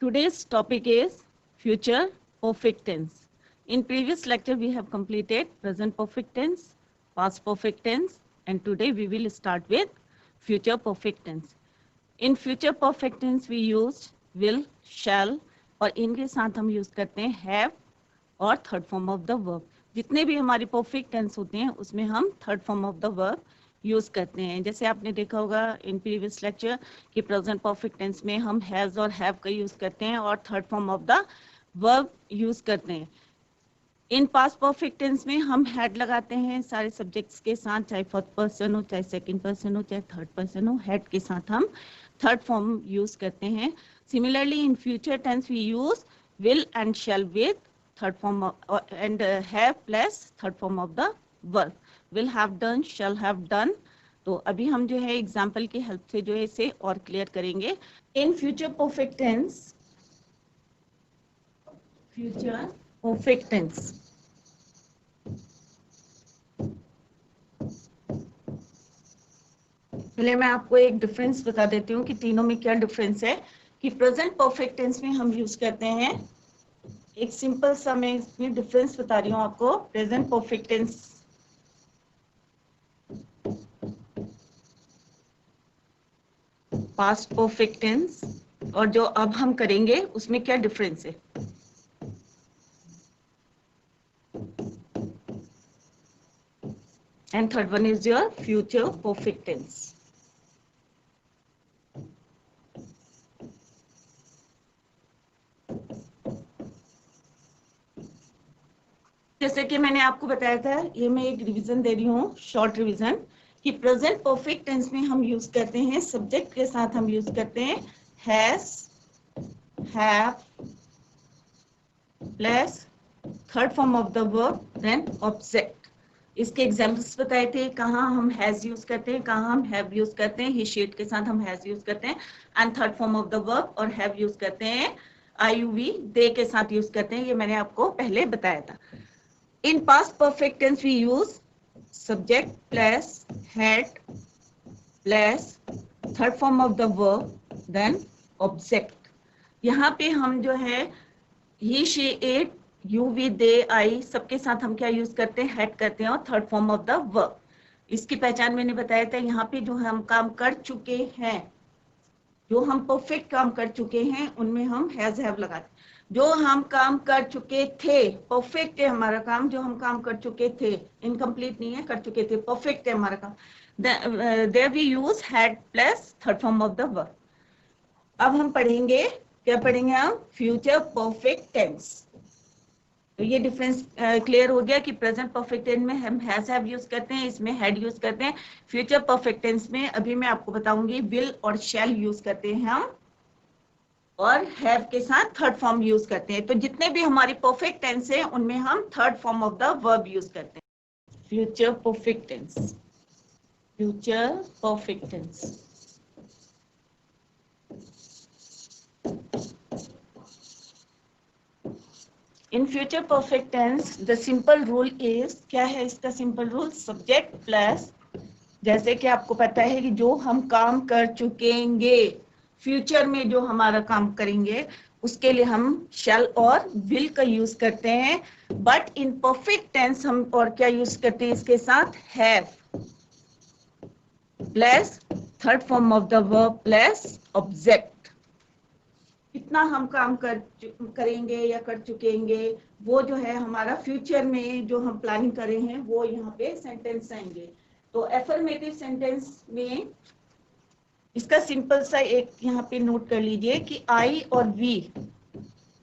Today's topic is future perfect tense. In previous lecture, we have completed present perfect tense, past perfect tense, and today we will start with future perfect tense. In future perfect tense, we use will, shall, और इनके साथ हम use करते हैं have और third form of the verb. जितने भी हमारे परफेक्ट टेंस होते हैं उसमें हम third form of the verb use करते हैं. जैसे आपने देखा होगा इन प्रीवियस लेक्चर कि प्रेजेंट परफेक्ट टेंस में हम हैज और हैव का यूज करते हैं और third form of the verb use करते हैं. इन पास्ट परफेक्ट टेंस में हम हैड लगाते हैं सारे सब्जेक्ट्स के साथ, चाहे फर्स्ट पर्सन हो, चाहे सेकंड पर्सन हो, चाहे थर्ड पर्सन हो, हैड के साथ हम थर्ड फॉर्म यूज करते हैं. Similarly in future tense we use will and shall with third form of, and have plus third form of the verb. Will have done, shall have done. तो अभी हम जो है एग्जाम्पल की help से जो है इसे और क्लियर करेंगे. In future perfect tense, future perfect tense पहले मैं आपको एक डिफरेंस बता देती हूँ कि तीनों में क्या डिफरेंस है. कि प्रेजेंट परफेक्ट टेंस में हम यूज करते हैं, एक सिंपल सा मैं इसमें डिफरेंस बता रही हूँ आपको. Present perfect tense past perfect tense और जो अब हम करेंगे उसमें क्या डिफरेंस है. And third one is your future perfect tense. जैसे कि मैंने आपको बताया था, ये मैं एक रिवीजन दे रही हूँ, शॉर्ट रिवीजन, कि प्रेजेंट परफेक्ट टेंस में हम यूज करते हैं सब्जेक्ट के साथ हम यूज करते हैं has, have plus third form of the verb then object. इसके एग्जांपल्स बताए थे, कहाँ हम हैज यूज करते हैं, कहाँ हम हैव यूज करते हैं. ही शीट के साथ हम हैज यूज करते हैं and third form of the verb और हैव यूज करते हैं IUV दे के साथ यूज करते हैं. ये मैंने आपको पहले बताया था. In past perfect tense we use subject plus had plus third form of the verb then object. यहाँ पे हम जो है he, she, it, you, we, they, I सबके साथ हम क्या यूज करते हैं, had करते हैं और third form of the verb. इसकी पहचान मैंने बताया था. यहाँ पे जो हम काम कर चुके हैं, जो हम परफेक्ट काम कर चुके हैं उनमें हम हैज हैव लगाते हैं. जो हम काम कर चुके थे, परफेक्ट है हमारा काम, जो हम काम कर चुके थे, इनकम्प्लीट नहीं है, कर चुके थे, परफेक्ट है हमारा काम, there we use had plus third form of the verb. अब हम पढ़ेंगे, क्या पढ़ेंगे हम, फ्यूचर परफेक्ट टेंस. तो ये डिफरेंस क्लियर हो गया कि प्रेजेंट परफेक्ट टेंस में हम हैज हैव यूज करते हैं, इसमें हैड यूज करते हैं. फ्यूचर परफेक्ट टेंस में अभी मैं आपको बताऊंगी विल और शैल यूज करते हैं हम और हैव के साथ थर्ड फॉर्म यूज करते हैं. तो जितने भी हमारी परफेक्ट टेंस है उनमें हम third form of the verb use करते हैं. Future perfect tense, future perfect tense. In future perfect tense the simple rule is, क्या है इसका सिंपल रूल, सब्जेक्ट प्लस, जैसे कि आपको पता है कि जो हम काम कर चुकेंगे, फ्यूचर में जो हमारा काम करेंगे उसके लिए हम शैल और विल का यूज करते हैं. बट इन परफेक्ट टेंस हम और क्या यूज करते हैं इसके साथ, have plus third form of the verb plus object. कितना हम काम करेंगे या कर चुकेंगे वो जो है हमारा फ्यूचर में जो हम प्लानिंग कर रहे हैं वो यहाँ पे सेंटेंस आएंगे. तो अफर्मेटिव सेंटेंस में इसका सिंपल सा एक यहाँ पे नोट कर लीजिए कि आई और वी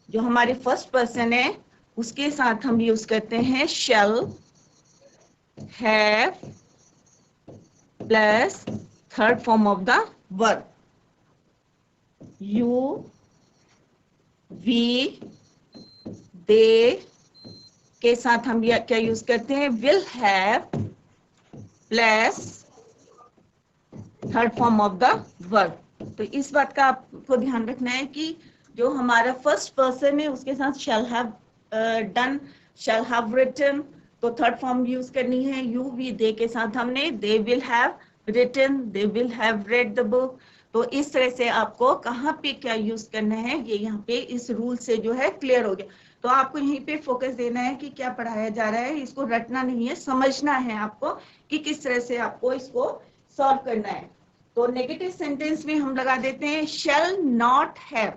जो हमारे फर्स्ट पर्सन है उसके साथ हम यूज करते हैं shall, have plus third form of the verb. You, we, they के साथ हम क्या यूज करते हैं, will have plus third form of the verb. तो इस बात का आपको ध्यान रखना है कि जो हमारा फर्स्ट पर्सन है उसके साथ shall have done, shall have written, तो थर्ड फॉर्म यूज करनी है. यू, वी, दे के साथ हमने they will have written, they will have read the book, तो इस तरह से आपको कहाँ पे क्या यूज करना है ये यहाँ पे इस रूल से जो है क्लियर हो गया। तो आपको यहीं पे फोकस देना है कि क्या पढ़ाया जा रहा है, इसको रटना नहीं है, समझना है आपको कि किस तरह से आपको इसको सॉल्व करना है। तो नेगेटिव सेंटेंस में हम लगा देते हैं shall not have,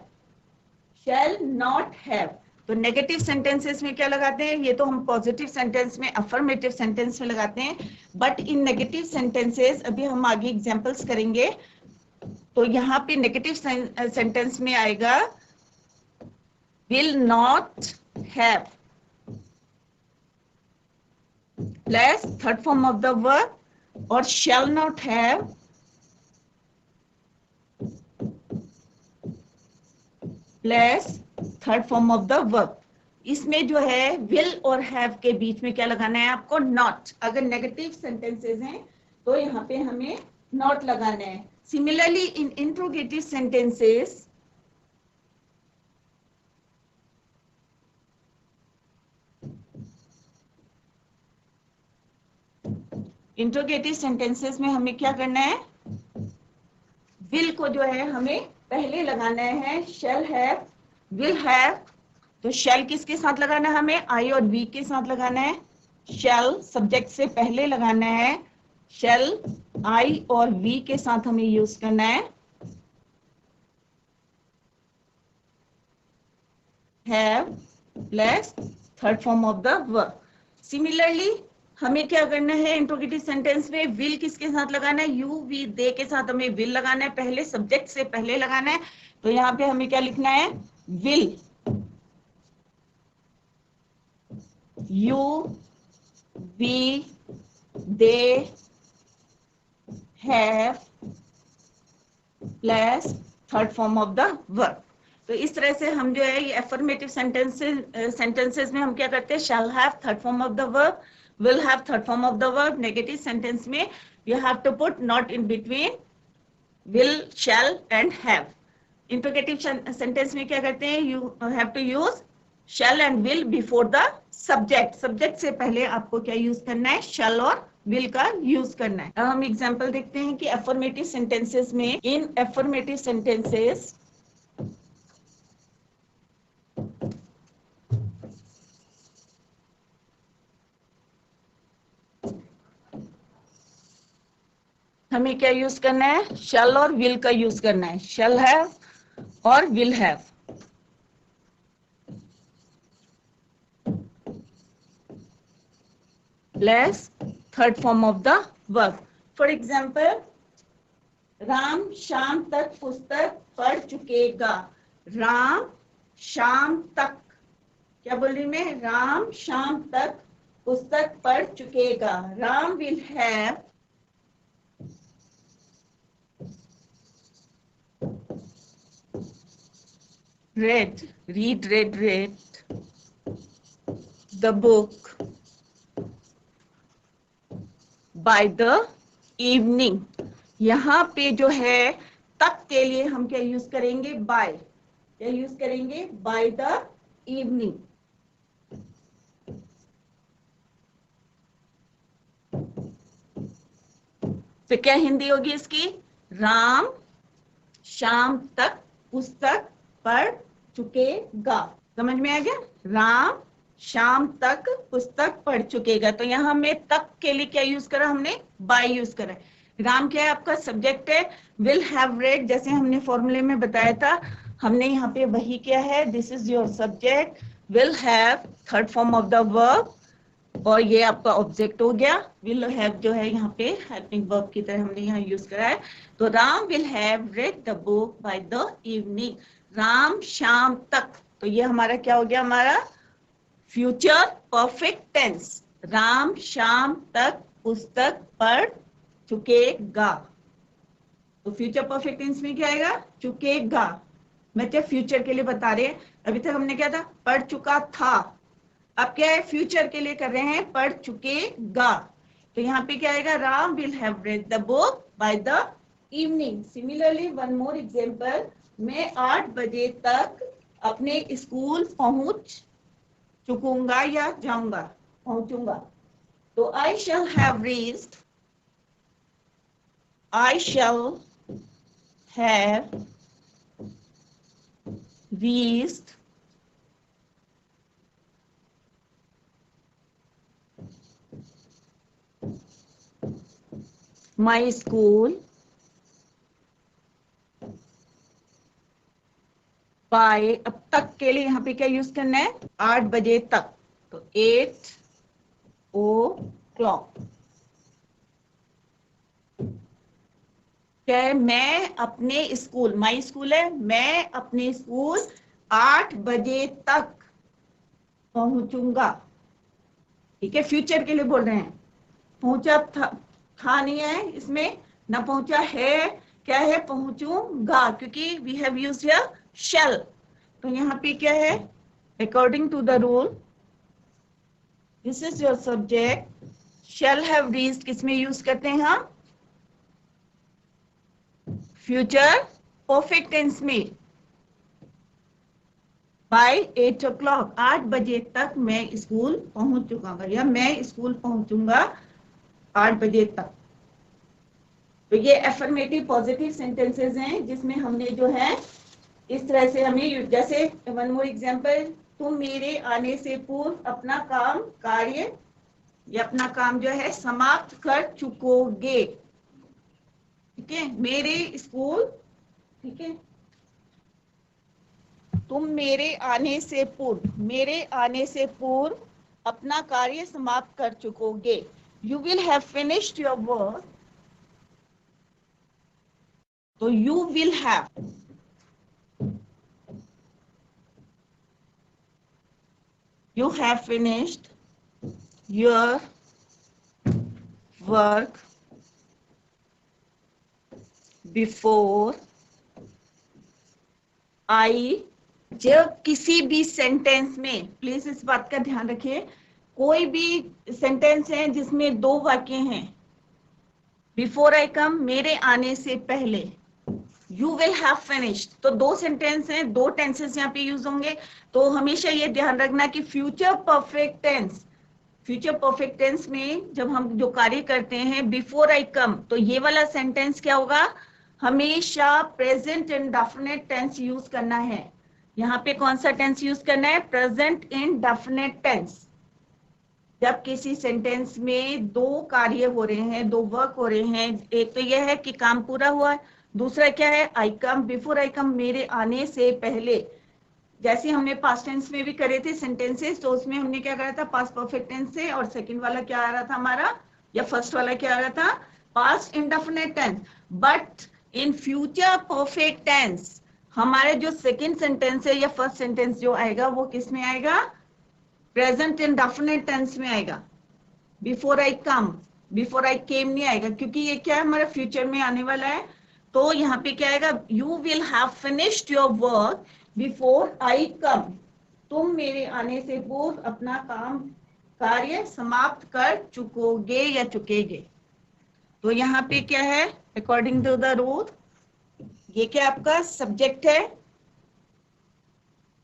shall not have। तो नेगेटिव सेंटेंसेस में क्या लगाते हैं, ये तो हम पॉजिटिव सेंटेंस में अफर्मेटिव सेंटेंस में लगाते हैं, बट इन नेगेटिव सेंटेंसेस अभी हम आगे एग्जांपल्स करेंगे। तो यहाँ पे नेगेटिव सेंटेंस में आएगा will not have plus third form of the verb, और shall not have plus third form of the verb. इसमें जो है will और have के बीच में क्या लगाना है आपको, not। अगर नेगेटिव सेंटेंसेस हैं तो यहाँ पे हमें not लगाना है। सिमिलरली इन इंट्रोगेटिव सेंटेंसेस में हमें क्या करना है, will को जो है हमें पहले लगाना है, shall have, will have। तो shall किसके साथ लगाना है, हमें I और V के साथ लगाना है। shall सब्जेक्ट से पहले लगाना है, shall I और V के साथ हमें यूज करना है। have plus third form of the verb. Similarly हमें क्या करना है, इंट्रोगेटिव सेंटेंस में will किसके साथ लगाना है, you, we, they के साथ हमें will लगाना है, पहले सब्जेक्ट से पहले लगाना है। तो यहाँ पे हमें क्या लिखना है, will, you, we, they have plus third form of the verb. तो इस तरह से हम जो है ये अफर्मेटिव सेंटेंसेस में हम क्या करते हैं, shall have third form of the verb, will have third form of the verb. Negative sentence में you have to put not in between will, shall and have। Interrogative sentence में क्या करते हैं, you have to use shall and will before the subject। Subject से पहले आपको क्या use करना है, shall और will का यूज करना है। अब हम एग्जांपल देखते हैं कि अफर्मेटिव सेंटेंसेस में, इन अफर्मेटिव सेंटेंसेस हमें क्या यूज करना है, shall और will का यूज करना है। shall have और will have। Plus third form of the verb. For example, Ram शाम तक पुस्तक पढ़ चुकेगा। राम शाम तक, क्या बोल रही मैं, राम शाम तक पुस्तक पढ़ चुकेगा। Ram will have read the book by the evening। यहाँ पे जो है तक के लिए हम क्या यूज करेंगे, by। क्या यूज करेंगे, by the evening। तो क्या हिंदी होगी इसकी, राम शाम तक पुस्तक पढ़ चुकेगा। समझ में आ गया, राम शाम तक पुस्तक पढ़ चुकेगा। तो यहाँ हमें तक के लिए क्या यूज करा, हमने बाय यूज करा है। राम क्या है आपका सब्जेक्ट है, विल हैव रेड जैसे हमने फॉर्मूले में बताया था, हमने यहाँ पे वही किया है, this is your subject, will have third form of the verb, और ये आपका ऑब्जेक्ट हो गया। विल हैव जो है यहाँ पे हेल्पिंग वर्ब की तरह हमने यहाँ यूज करा है। तो Ram will have read the book by the evening, Ram शाम तक। तो ये हमारा क्या हो गया, हमारा फ्यूचर परफेक्ट टेंस। राम शाम तक पुस्तक पढ़ चुकेगा। तो फ्यूचर परफेक्ट टेंस में क्या आएगा, चुकेगा। मैं क्या फ्यूचर के लिए बता रहे हैं, अभी तक हमने क्या था, पढ़ चुका था। अब क्या है, फ्यूचर के लिए कर रहे हैं, पढ़ चुकेगा। तो यहाँ पे क्या आएगा, Ram will have read the book by the evening. Similarly one more example, मैं 8 बजे तक अपने स्कूल पहुंच चुकूंगा या जाऊंगा, पहुंचूंगा। तो I shall have reached, I shall have reached my school by, अब तक के लिए यहाँ पे क्या यूज करना है, 8 बजे तक, तो 8 o'clock। क्या है, मैं अपने स्कूल, माई स्कूल है, मैं अपने स्कूल 8 बजे तक पहुंचूंगा। ठीक है, फ्यूचर के लिए बोल रहे हैं। पहुंचा था नहीं है इसमें, ना पहुंचा है, क्या है, पहुंचूंगा, क्योंकि we have used here shall. तो यहाँ पे क्या है, according to the rule, this is your subject, shall have reached किसमें यूज करते हैं हम, फ्यूचर परफेक्ट टेंस में। बाय 8 o'clock, 8 बजे तक मैं स्कूल पहुंच चुका, या मैं स्कूल पहुंचूंगा 8 बजे तक। तो ये एफर्मेटिव पॉजिटिव सेंटेंसेस हैं, जिसमें हमने जो है इस तरह से हमें, जैसे वन मोर एग्जांपल, तुम मेरे आने से पूर्व अपना काम, कार्य या अपना काम जो है समाप्त कर चुकोगे। ठीक है, मेरे स्कूल, ठीक है, तुम मेरे आने से पूर्व, मेरे आने से पूर्व अपना कार्य समाप्त कर चुकोगे। You will have finished your work, तो you will have, you have finished your work before I, जब किसी भी सेंटेंस में, प्लीज इस बात का ध्यान रखिए, कोई भी सेंटेंस है जिसमें दो वाक्य हैं, बिफोर आई कम, मेरे आने से पहले, यू विल हैव फिनिश्ड, तो दो सेंटेंस हैं, दो टेंसेस यहाँ पे यूज होंगे। तो हमेशा ये ध्यान रखना कि future perfect tense, future perfect tense में जब हम जो कार्य करते हैं बिफोर आई कम, तो ये वाला सेंटेंस क्या होगा, हमेशा प्रेजेंट इंडेफिनिट टेंस यूज करना है। यहाँ पे कौन सा टेंस यूज करना है, प्रेजेंट इंडेफिनिट टेंस। जब किसी सेंटेंस में दो कार्य हो रहे हैं, दो वर्क हो रहे हैं, एक तो यह है कि काम पूरा हुआ है, दूसरा क्या है, आई कम, बिफोर आई कम, मेरे आने से पहले। जैसे हमने पास्ट टेंस में भी करे थे सेंटेंसेस, तो उसमें हमने क्या करा था, पास्ट परफेक्ट टेंस से, और सेकंड वाला क्या आ रहा था हमारा, या फर्स्ट वाला क्या आ रहा था, past indefinite tense. But in future perfect tense हमारे जो सेकंड सेंटेंस है या फर्स्ट सेंटेंस जो आएगा, वो किस में आएगा, प्रेजेंट इंडेफिनिट टेंस में आएगा। Before I come, before I केम नहीं आएगा, क्योंकि ये क्या है, हमारा फ्यूचर में आने वाला है। तो यहाँ पे क्या आएगा, you will have finished your work before I come, तुम मेरे आने से पूर्व अपना काम, कार्य समाप्त कर चुकोगे या चुकेगे। तो यहाँ पे क्या है, अकॉर्डिंग टू द रूल, ये क्या आपका सब्जेक्ट है,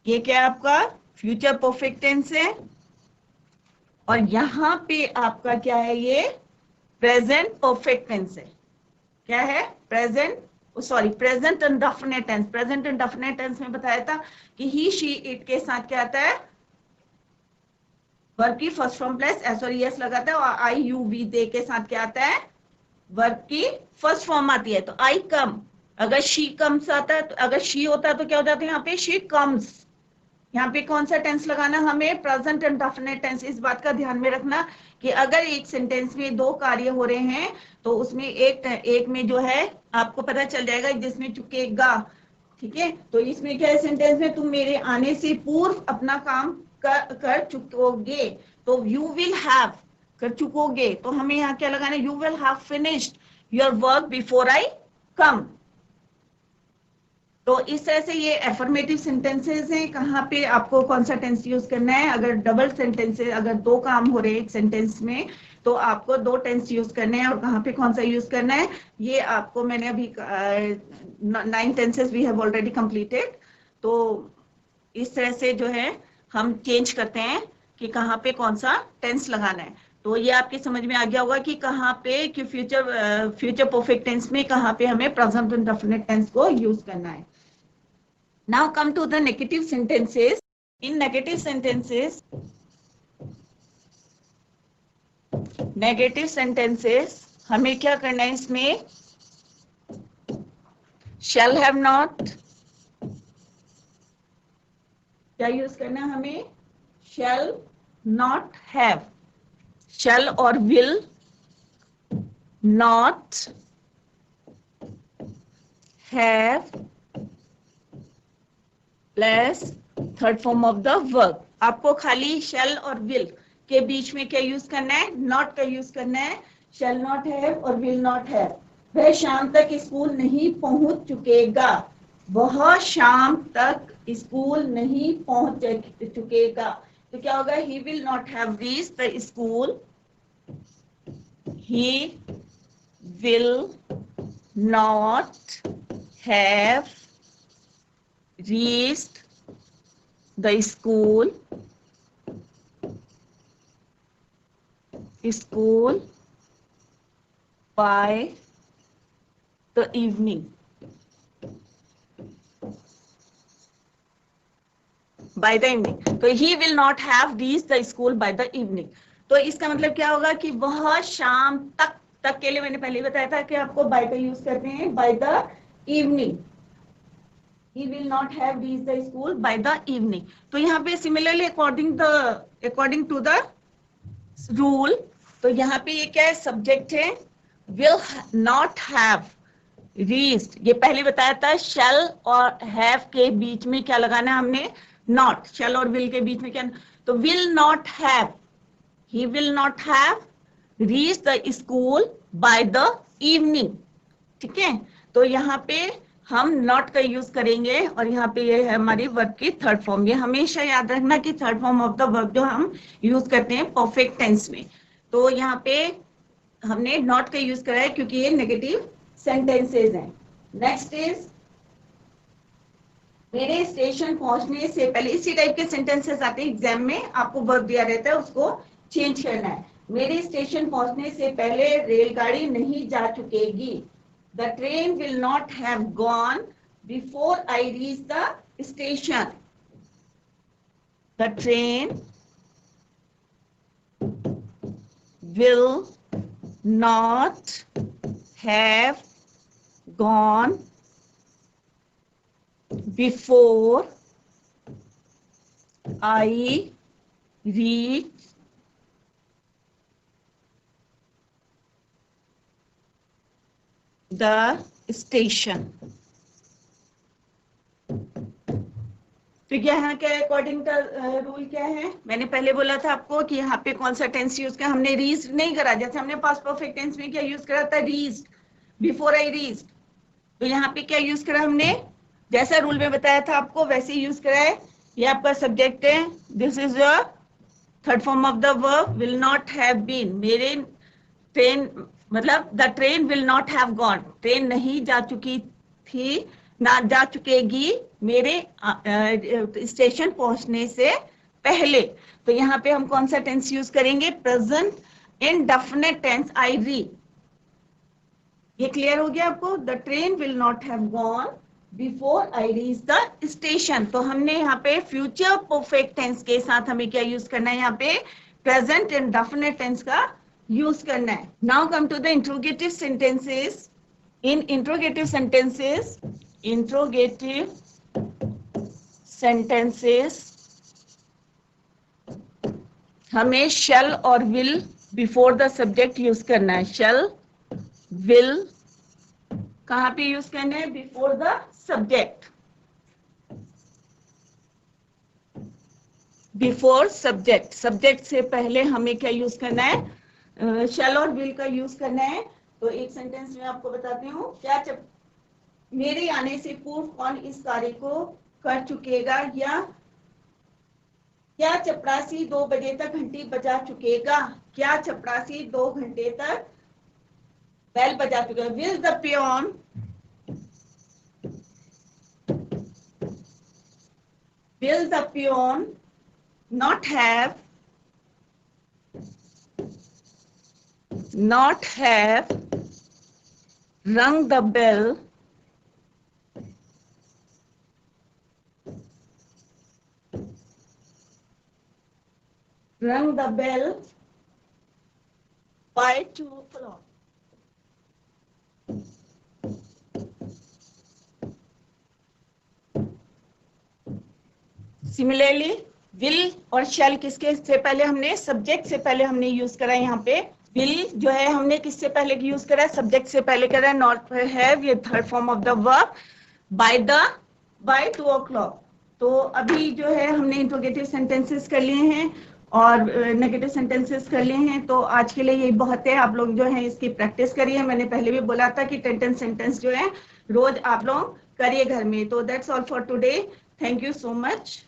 ये क्या आपका फ्यूचर परफेक्ट टेंस है, और यहाँ पे आपका क्या है, ये प्रेजेंट परफेक्ट टेंस है। क्या है, present, sorry, present indefinite tense. Present indefinite tense में बताया था कि ही, शी, इट के साथ क्या आता है, वर्ब की फर्स्ट फॉर्म प्लस एस और एस लगाता है, और आई, यू, वी, दे के साथ क्या आता है, वर्ब की फर्स्ट फॉर्म आती है। तो आई कम, अगर शी कम्स आता है, तो अगर शी होता है तो क्या हो जाता है यहाँ पे, शी कम्स। यहाँ पे कौन सा टेंस लगाना हमें, प्रेजेंट इंडेफिनिट टेंस। इस बात का ध्यान में रखना कि अगर एक सेंटेंस में दो कार्य हो रहे हैं, तो उसमें एक में जो है आपको पता चल जाएगा जिसमें चुकेगा। ठीक है, तो इसमें क्या है, सेंटेंस में तुम मेरे आने से पूर्व अपना काम कर चुकोगे, तो यू विल हैव, कर चुकोगे, तो हमें यहाँ क्या लगाना है, you will have finished your work before I come. तो इस तरह से ये एफर्मेटिव सेंटेंसेस हैं, कहाँ पे आपको कौन सा टेंस यूज करना है। अगर डबल सेंटेंसेस, अगर दो काम हो रहे हैं एक सेंटेंस में, तो आपको दो टेंस यूज करने हैं, और कहाँ पे कौन सा यूज करना है, ये आपको मैंने अभी 9 tenses we have already completed. तो इस तरह से जो है हम चेंज करते हैं कि कहाँ पे कौन सा टेंस लगाना है। तो ये आपके समझ में आ गया होगा कि कहाँ पे कि फ्यूचर परफेक्ट टेंस में कहाँ पे हमें प्रेजेंट इंडेफिनिट टेंस को यूज करना है. Now come to the negative sentences. In negative sentences हमें क्या करना है इसमें? shall have not, क्या यूज करना है हमें? shall not have, shall और will not have plus third form of the verb. आपको खाली shall और will के बीच में क्या यूज करना है? not का यूज करना है. shall not have और will not have. वह शाम तक स्कूल नहीं पहुंच चुकेगा. वह शाम तक स्कूल नहीं पहुंच चुकेगा. तो क्या होगा? he will not have reached the school. he will not have reached the school by the evening. By the evening. तो he will not have reached the school by the evening. तो इसका मतलब क्या होगा कि वह शाम तक के लिए मैंने पहले ही बताया था कि आपको by का यूज करते हैं. by the evening. He will not have reached the school by the evening. तो यहाँ पे similarly according to the rule, तो यहाँ पे ये क्या है? सब्जेक्ट है. will not have reached, ये पहले बताया था. shall और have के बीच में क्या लगाना है हमने? not. shall और will के बीच में क्या? तो will not have, he will not have reached the school by the evening. ठीक है. तो यहाँ पे हम not का यूज करेंगे और यहाँ पे ये है हमारी वर्ब की थर्ड फॉर्म. ये हमेशा याद रखना कि third form of the verb जो हम यूज करते हैं परफेक्ट टेंस में. तो यहाँ पे हमने not का यूज करा है क्योंकि ये नेगेटिव सेंटेंसेस हैं. नेक्स्ट इज मेरे स्टेशन पहुंचने से पहले. इसी टाइप के सेंटेंसेस आते हैं एग्जाम में. आपको वर्ब दिया रहता है, उसको चेंज करना है. मेरे स्टेशन पहुंचने से पहले रेलगाड़ी नहीं जा चुकेगी. The train will not have gone before I reach the station. The train will not have gone before I reach the station. तो यहाँ क्या है? अकॉर्डिंग टू रूल क्या है? मैंने पहले बोला था आपको कि यहाँ पे कौन सा टेंस यूज किया. हमने रीच नहीं करा. जैसे हमने पास्ट परफेक्ट टेंस में क्या यूज करा था? Reach, before I reach. तो यहाँ पे क्या यूज करा हमने? जैसा रूल में बताया था आपको वैसे यूज करा है. ये आपका सब्जेक्ट है. This is your third form of the verb. Will not have been. मेरे ट्रेन मतलब the train will not have gone. Train नहीं जा चुकी थी, ना जा चुकेगी मेरे स्टेशन पहुंचने से पहले. तो यहाँ पे हम कौन सा टेंस यूज करेंगे? Present indefinite tense. I read. ये क्लियर हो गया आपको? The train will not have gone before I reach the station. तो हमने यहाँ पे फ्यूचर परफेक्ट टेंस के साथ हमें क्या यूज करना है? यहाँ पे प्रेजेंट इंडेफिनिट टेंस का यूज करना है. Now come to the interrogative sentences. In interrogative sentences हमें shall और will before the subject use करना है. shall, will कहाँ पे यूज करना है? Before the subject. Before subject. सब्जेक्ट से पहले हमें क्या यूज करना है? shall और will का यूज करना है. तो एक सेंटेंस में आपको बताती हूँ. क्या मेरे आने से पूर्व कौन इस कार्य को कर चुकेगा? या क्या चपरासी 2 बजे तक घंटी बजा चुकेगा? क्या चपरासी 2 घंटे तक बेल बजा चुकेगा? Will the peon not have not have rung the bell by 2 o'clock. Similarly will और शैल किसके से पहले हमने सब्जेक्ट से पहले हमने यूज करा है। यहाँ पे विल जो है हमने किससे पहले यूज करा है, सब्जेक्ट से पहले करा है, नॉट हैव ये third form of the verb, by 2 o'clock। तो अभी जो है हमने इंट्रोगेटिव सेंटेंसेस कर लिए हैं और नेगेटिव सेंटेंसेस कर लिए हैं। तो आज के लिए यही बहुत है, आप लोग जो है इसकी प्रैक्टिस करिए। मैंने पहले भी बोला था कि 10 सेंटेंस जो है रोज आप लोग करिए घर में। तो that's all for today, thank you so much.